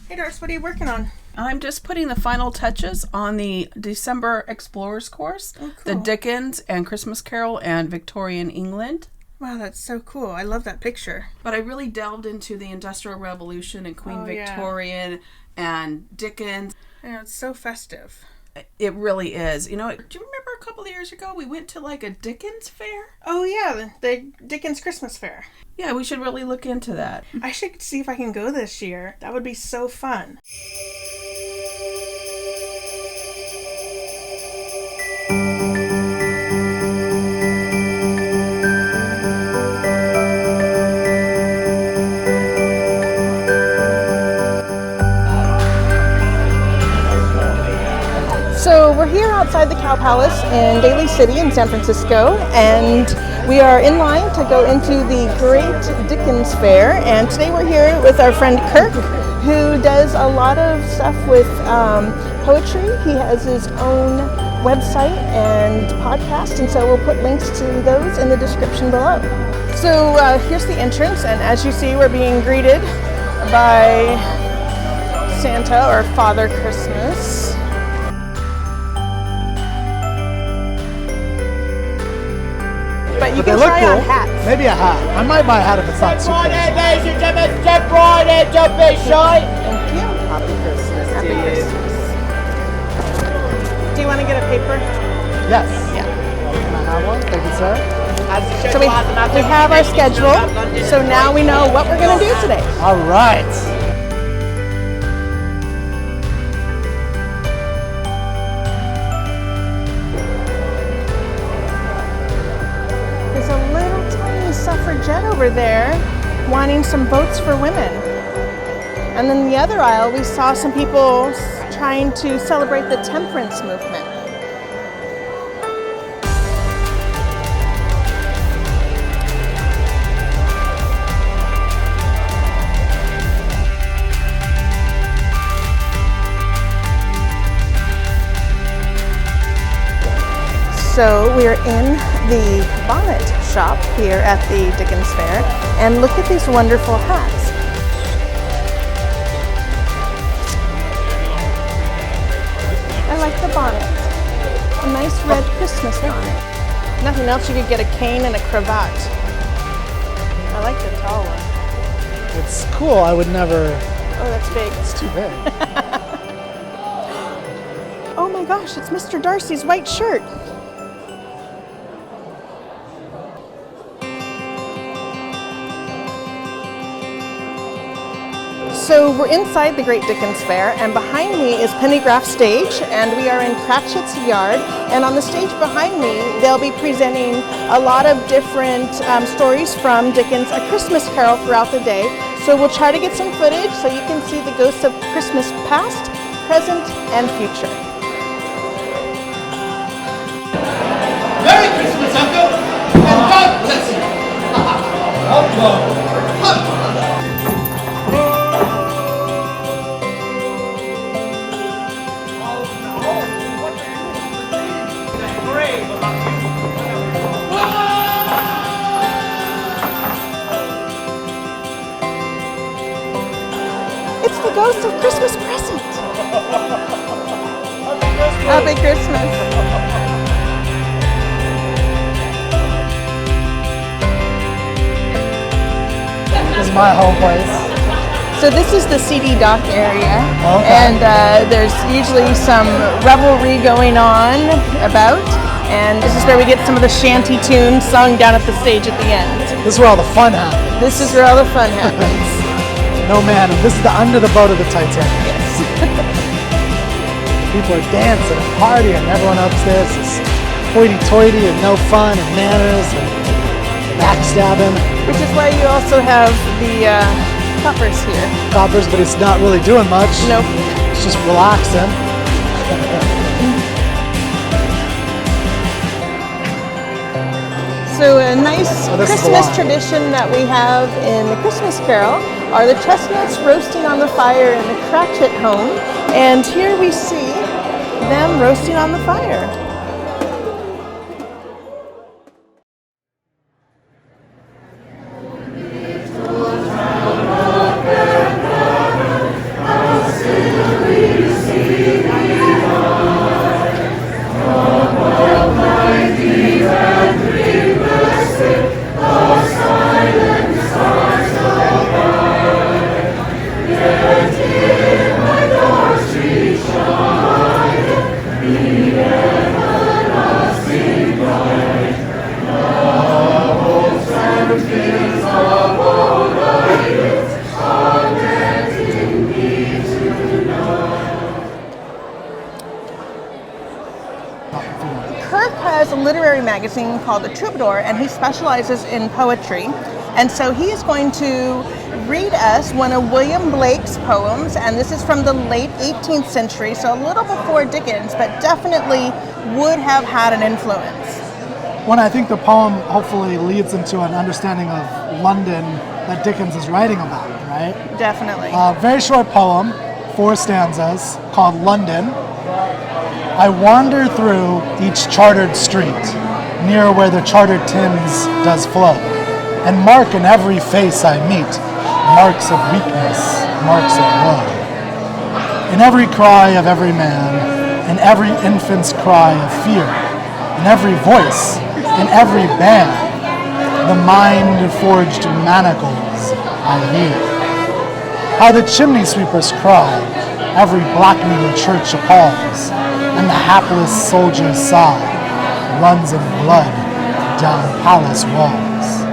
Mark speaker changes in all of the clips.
Speaker 1: Hey Doris, what are you working on?
Speaker 2: I'm just putting the final touches on the December Explorers course, the Dickens and Christmas Carol and Victorian England.
Speaker 1: Wow, that's so cool. I love that picture.
Speaker 2: But I really delved into the Industrial Revolution and Queen Victorian and Dickens.
Speaker 1: Yeah, it's so festive.
Speaker 2: It really is. You know, do you remember a couple of years ago we went to like a Dickens fair?
Speaker 1: Oh yeah, the Dickens Christmas Fair.
Speaker 2: Yeah, we should really look into that.
Speaker 1: I should see if I can go this year. That would be so fun. So we're here outside the Cow Palace in Daly City in San Francisco, and we are in line to go into the Great Dickens Fair. And today we're here with our friend Kirk, who does a lot of stuff with poetry. He has his own website and podcast, and so we'll put links to those in the description below. So here's the entrance, and as you see, we're being greeted by Santa or Father Christmas. But you can try on hats.
Speaker 3: Maybe a hat. I might buy a hat if it's not too crazy.
Speaker 4: Ladies and gentlemen, step right in, don't be shy.
Speaker 1: Thank you.
Speaker 4: Happy Christmas to you.
Speaker 1: Do you want to get a paper?
Speaker 3: Yes.
Speaker 1: Yeah.
Speaker 3: Can I have one? Thank you, sir.
Speaker 1: So we have our schedule, so now we know what we're going to do today.
Speaker 3: All right.
Speaker 1: There's a little tiny suffragette over there wanting some votes for women. And then the other aisle, we saw some people trying to celebrate the temperance movement. So we're in the bonnet shop here at the Dickens Fair, and look at these wonderful hats. I like the bonnet. A nice red Christmas bonnet. Nothing else, you could get a cane and a cravat. I like the tall one.
Speaker 3: It's cool. I would never.
Speaker 1: Oh, that's big.
Speaker 3: It's too big.
Speaker 1: Oh my gosh, it's Mr. Darcy's white shirt. So we're inside the Great Dickens Fair, and behind me is Pennygraph's stage, and we are in Cratchit's yard. And on the stage behind me, they'll be presenting a lot of different stories from Dickens' A Christmas Carol throughout the day. So we'll try to get some footage so you can see the ghosts of Christmas past, present, and future.
Speaker 4: Merry Christmas, Uncle, and God bless you. Hello.
Speaker 1: It's the ghost of Christmas present. Happy Christmas.
Speaker 3: This is my home place.
Speaker 1: So this is the CD Dock area,
Speaker 3: Okay.
Speaker 1: and there's usually some revelry going on about, and this is where we get some of the shanty tunes sung down at the stage at the end.
Speaker 3: This is where all the fun happens.
Speaker 1: This is where all the fun happens.
Speaker 3: No man, this is the under the boat of the Titanic.
Speaker 1: Yes.
Speaker 3: People are dancing and partying, and everyone upstairs is hoity-toity and no fun and manners and backstabbing.
Speaker 1: Which is why you also have the coppers here.
Speaker 3: Coppers, but it's not really doing much.
Speaker 1: Nope.
Speaker 3: It's just relaxing.
Speaker 1: So a nice
Speaker 3: Oh, this is the
Speaker 1: Christmas
Speaker 3: one.
Speaker 1: tradition that we have in the Christmas Carol are the chestnuts roasting on the fire in the Cratchit home. And here we see them roasting on the fire. literary magazine called the Troubadour, and he specializes in poetry. And so he is going to read us one of William Blake's poems, and this is from the late 18th century, so a little before Dickens, but definitely would have had an influence.
Speaker 3: When I think the poem hopefully leads into an understanding of London that Dickens is writing about, right?
Speaker 1: Definitely.
Speaker 3: Very short poem, 4 stanzas, called London. I wander through each chartered street, near where the chartered Thames does flow, and mark in every face I meet marks of weakness, marks of woe. In every cry of every man, in every infant's cry of fear, in every voice, in every band, the mind-forged manacles I hear. How the chimney sweepers cry, every blackening church appalls, and the hapless soldier's sigh runs in blood down palace walls.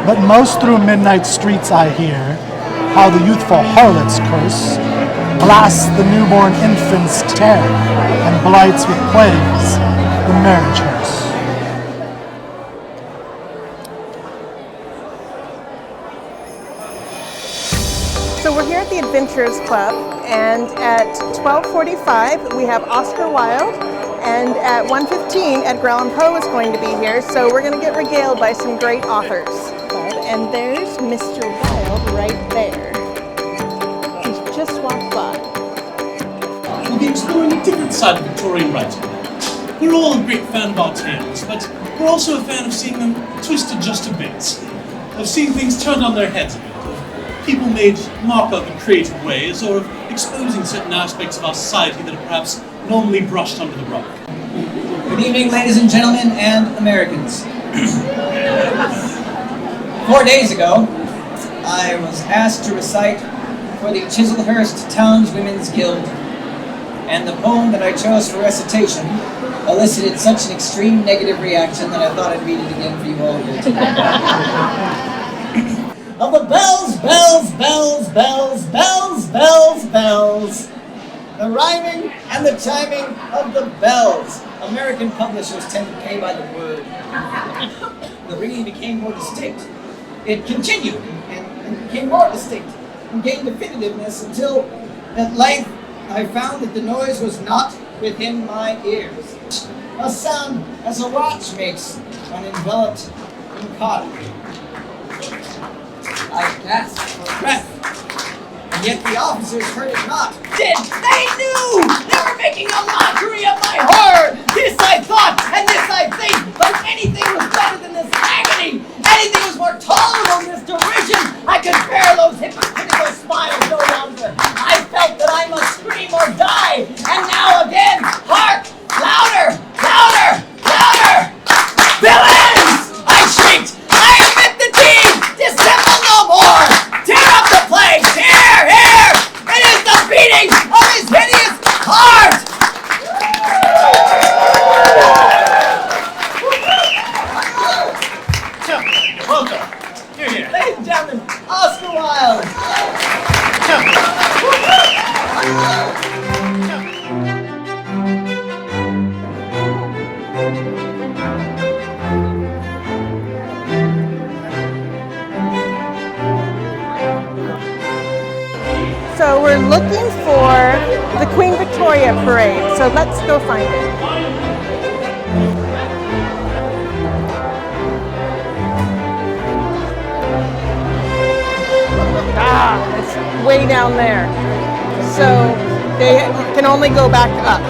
Speaker 3: But most through midnight streets I hear how the youthful harlots curse, blasts the newborn infant's terror, and blights with plagues the marriage hearse.
Speaker 1: So we're here at the Adventurers Club, and at 12:45 we have Oscar Wilde, and at 1:15 Edgar Allan Poe is going to be here, so we're going to get regaled by some great authors. And there's Mr. Wilde right there. He's just walked by.
Speaker 5: We'll be exploring a different side of Victorian writing. We're all a great fan of our tales, but we're also a fan of seeing them twisted just a bit, of seeing things turned on their heads a bit, of people made mock of in creative ways, or of exposing certain aspects of our society that are perhaps normally brushed under the rug.
Speaker 6: Good evening, ladies and gentlemen, and Americans. 4 days ago, I was asked to recite for the Chislehurst Townswomen's Guild, and the poem that I chose for recitation elicited such an extreme negative reaction that I thought I'd read it again for you all here today. Of the bells, bells, bells, bells, bells, bells, bells, the rhyming and the chiming of the bells. American publishers tend to pay by the word. The ringing became more distinct. It continued and became more distinct and gained definitiveness until at length I found that the noise was not within my ears. A sound as a watch makes when enveloped in cotton. I gasped for breath, and yet the officers heard it not. They knew! They were making a mockery of my horror! This I thought, and this I think, but anything was better than this agony! Anything was more tolerable than this derision! I could bear those hypocritical smiles no longer! I felt that I must scream or die! And now again, hark! Louder! Louder! Louder! Villains! I shrieked! I admit the deed! Dissemble no more! Tear up the plague! Here! Here! It is the beating of his hideous heart!
Speaker 5: Welcome. Here.
Speaker 6: Ladies and gentlemen, Oscar Wilde!
Speaker 1: So we're looking for the Queen Victoria Parade, so let's go find it. It's way down there. So they can only go back up.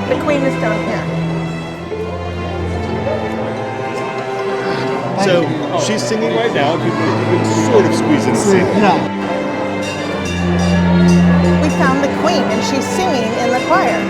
Speaker 1: The Queen is down here.
Speaker 7: So she's singing right now. You can sort of squeeze in and see.
Speaker 3: Yeah.
Speaker 1: We found the Queen and she's singing in the choir.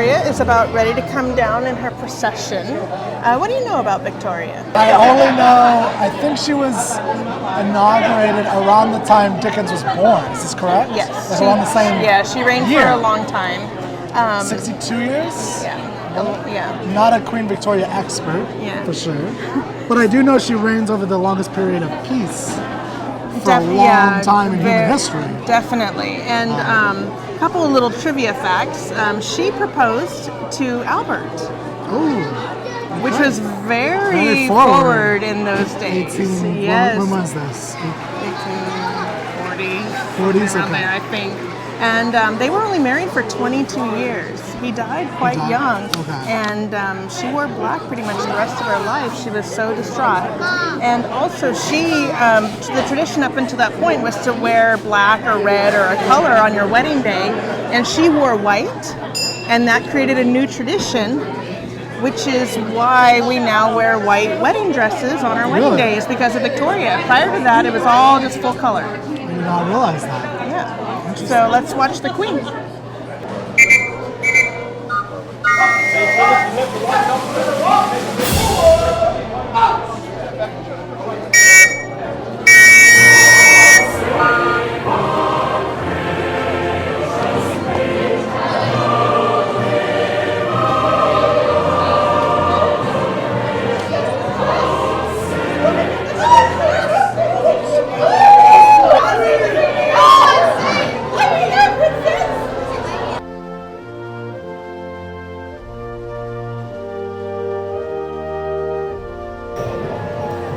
Speaker 1: Victoria is about ready to come down in her procession. What do you know about Victoria?
Speaker 3: I only know, I think she was inaugurated around the time Dickens was born. Is this correct?
Speaker 1: Yes.
Speaker 3: Like around the same
Speaker 1: Yeah, she reigned
Speaker 3: year.
Speaker 1: for a long time.
Speaker 3: 62 years?
Speaker 1: Yeah. Yeah.
Speaker 3: Not a Queen Victoria expert,
Speaker 1: Yeah.
Speaker 3: for sure. But I do know she reigns over the longest period of peace for a long time in human history.
Speaker 1: Definitely. And a couple of little trivia facts. She proposed to Albert,
Speaker 3: Ooh.
Speaker 1: which was very
Speaker 3: Very
Speaker 1: forward in those days.
Speaker 3: 18,
Speaker 1: Yes.
Speaker 3: when was this?
Speaker 1: 1840.
Speaker 3: 40s,
Speaker 1: Around
Speaker 3: okay.
Speaker 1: there, I think. And they were only married for 22 years. He died quite young.
Speaker 3: Okay.
Speaker 1: And she wore black pretty much the rest of her life. She was so distraught. And also the tradition up until that point was to wear black or red or a color on your wedding day. And she wore white. And that created a new tradition, which is why we now wear white wedding dresses on our wedding
Speaker 3: Really?
Speaker 1: days because of Victoria. Prior to that, it was all just full color.
Speaker 3: I did not realize that.
Speaker 1: Yeah. So let's watch the Queen.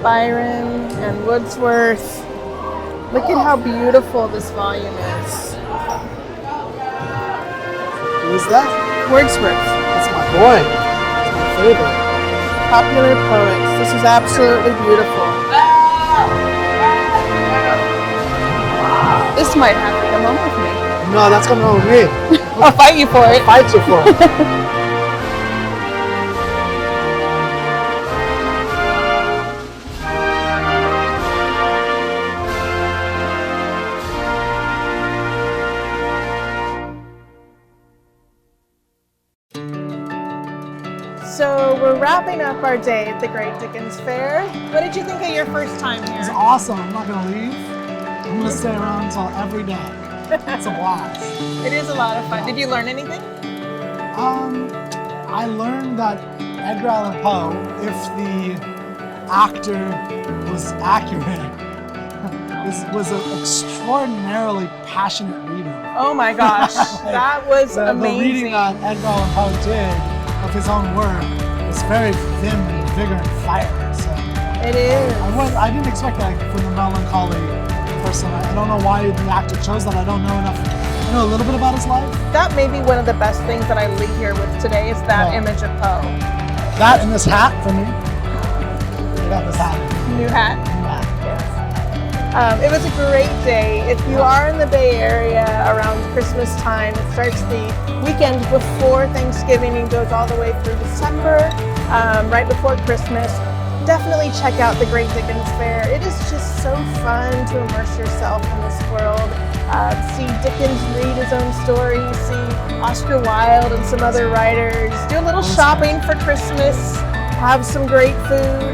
Speaker 1: Byron and Wordsworth. Look at how beautiful this volume is.
Speaker 3: Who's that?
Speaker 1: Wordsworth,
Speaker 3: That's my boy. That's my favorite.
Speaker 1: popular poets. This is absolutely beautiful. This might have to come home with me.
Speaker 3: No, that's coming home with me.
Speaker 1: I'll fight you for it.
Speaker 3: Fight you for it.
Speaker 1: So we're wrapping up our day at the Great Dickens Fair. What did you think of your first time
Speaker 3: It's
Speaker 1: here?
Speaker 3: awesome. I'm not gonna leave. I'm gonna stay around until every day. It's a blast.
Speaker 1: It is a lot of fun. Did you learn anything?
Speaker 3: I learned that Edgar Allan Poe, if the actor was accurate, was an extraordinarily passionate reader.
Speaker 1: Oh my gosh, that was
Speaker 3: The reading
Speaker 1: amazing.
Speaker 3: that Edgar Allan Poe did of his own work was very vim and vigor and fire. So
Speaker 1: It is.
Speaker 3: I didn't expect that from the melancholy person. I don't know why the actor chose that. I don't know enough. I know a little bit about his life.
Speaker 1: That may be one of the best things that I leave here with today is that
Speaker 3: Yeah.
Speaker 1: image of Poe.
Speaker 3: That and this hat for me. I got this hat.
Speaker 1: New hat.
Speaker 3: New hat.
Speaker 1: It was a great day. If you are in the Bay Area around Christmas time, it starts the weekend before Thanksgiving and goes all the way through December, right before Christmas. Definitely check out the Great Dickens Fair. It is just so fun to immerse yourself in this world. See Dickens read his own stories, see Oscar Wilde and some other writers, do a little shopping for Christmas, have some great food.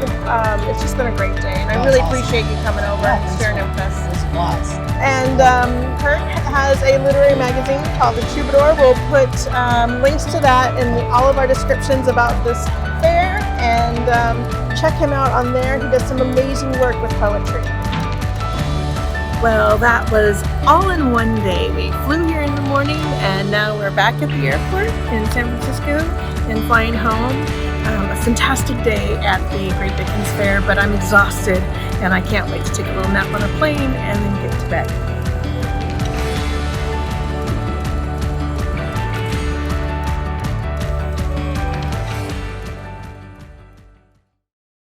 Speaker 1: It's just been a great day, and I really appreciate you coming over and sharing it with us.
Speaker 3: It's a blast.
Speaker 1: And Kirk has a literary magazine called the Troubadour. We'll put links to that in all of our descriptions about this fair, and check him out on there. He does some amazing work with poetry. Well, that was all in one day. We flew here in the morning, and now we're back at the airport in San Francisco and flying home. A fantastic day at the Great Dickens Fair, but I'm exhausted, and I can't wait to take a little nap on a plane and then get to bed.